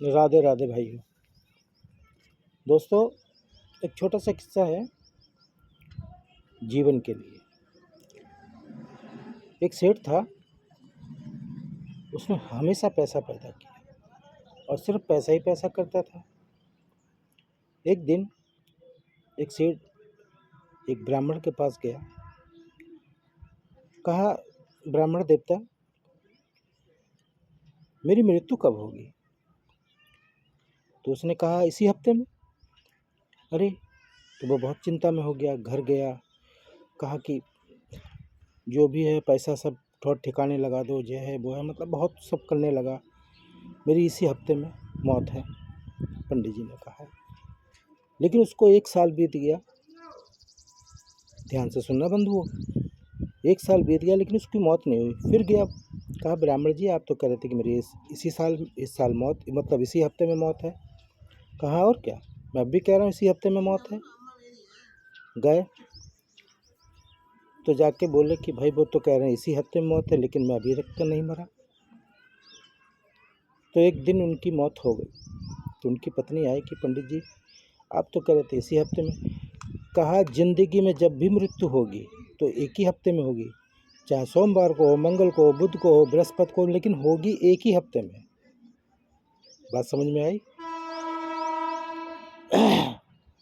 राधे राधे भाइयों। दोस्तों, एक छोटा सा किस्सा है जीवन के लिए। एक सेठ था, उसने हमेशा पैसा पैदा किया और सिर्फ पैसा ही पैसा करता था। एक दिन एक सेठ एक ब्राह्मण के पास गया। कहा, ब्राह्मण देवता, मेरी मृत्यु कब होगी? तो उसने कहा, इसी हफ्ते में। अरे, तो वो बहुत चिंता में हो गया। घर गया, कहा कि जो भी है पैसा सब थोड़ा ठिकाने लगा दो, जो है वो है, मतलब बहुत सब करने लगा। मेरी इसी हफ्ते में मौत है, पंडित जी ने कहा है। लेकिन उसको 1 साल बीत गया। ध्यान से सुनना बंधुओं, 1 साल बीत गया लेकिन उसकी मौत नहीं हुई। फिर गया, कहा, ब्राह्मण जी आप तो कह रहे थे कि मेरी इस साल मौत, मतलब इसी हफ्ते में मौत है। कहा, और क्या, मैं अब भी कह रहा हूँ इसी हफ्ते में मौत है। गए तो जाके बोले कि भाई वो तो कह रहे हैं इसी हफ्ते में मौत है, लेकिन मैं अभी तक तो नहीं मरा। तो एक दिन उनकी मौत हो गई। तो उनकी पत्नी आई कि पंडित जी आप तो कह रहे थे इसी हफ्ते में। कहा, जिंदगी में जब भी मृत्यु होगी तो एक ही हफ्ते में होगी, चाहे सोमवार को हो, मंगल को हो, बुध को हो, बृहस्पति को हो, लेकिन होगी एक ही हफ्ते में। बात समझ में आई?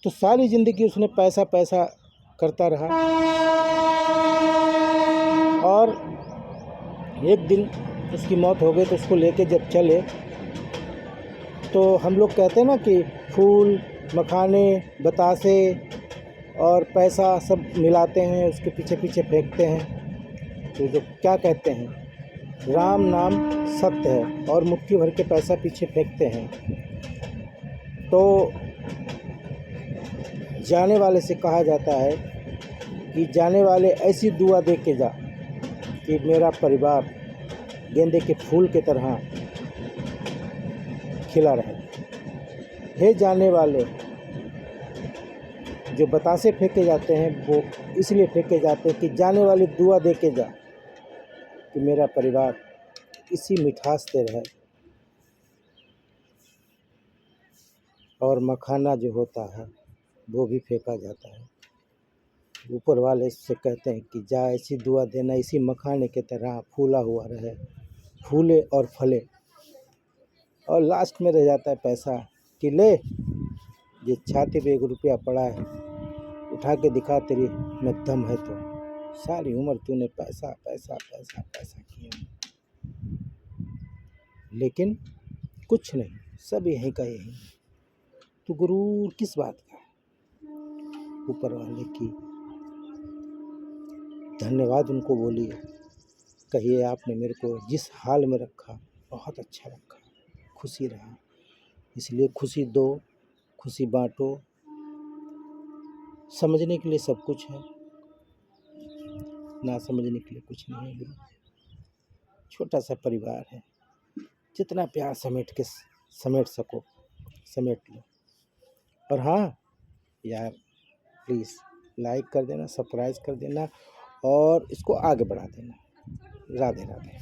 तो सारी जिंदगी उसने पैसा पैसा करता रहा और एक दिन उसकी मौत हो गई। तो उसको लेके जब चले तो हम लोग कहते हैं ना कि फूल, मखाने, बतासे और पैसा सब मिलाते हैं, उसके पीछे पीछे फेंकते हैं। तो जो क्या कहते हैं, राम नाम सत्य है, और मुट्ठी भर के पैसा पीछे फेंकते हैं। तो जाने वाले से कहा जाता है कि जाने वाले ऐसी दुआ दे के जा कि मेरा परिवार गेंदे के फूल की तरह खिला रहे। हे जाने वाले, जो बतासे फेंके जाते हैं वो इसलिए फेंके जाते हैं कि जाने वाली दुआ दे के जा कि मेरा परिवार इसी मिठास से रहे। और मखाना जो होता है वो भी फेंका जाता है। ऊपर वाले से कहते हैं कि जा ऐसी दुआ देना इसी मखाने की तरह फूला हुआ रहे, फूले और फले। और लास्ट में रह जाता है पैसा कि ले, ये छाती पे 1 रुपया पड़ा है, उठा के दिखा तेरी में दम है तो। सारी उम्र तूने पैसा पैसा पैसा पैसा किया, लेकिन कुछ नहीं, सब यहीं का यहीं। तो गुरूर किस बात का? ऊपर वाले की धन्यवाद उनको बोलिए, कहिए आपने मेरे को जिस हाल में रखा बहुत अच्छा रखा, खुशी रहा। इसलिए खुशी दो, खुशी बांटो। समझने के लिए सब कुछ है, ना समझने के लिए कुछ नहीं है। गुरु छोटा सा परिवार है, जितना प्यार समेट सको समेट लो। और हाँ यार, प्लीज़ लाइक कर देना, सब्सक्राइब कर देना और इसको आगे बढ़ा देना। राधे राधे।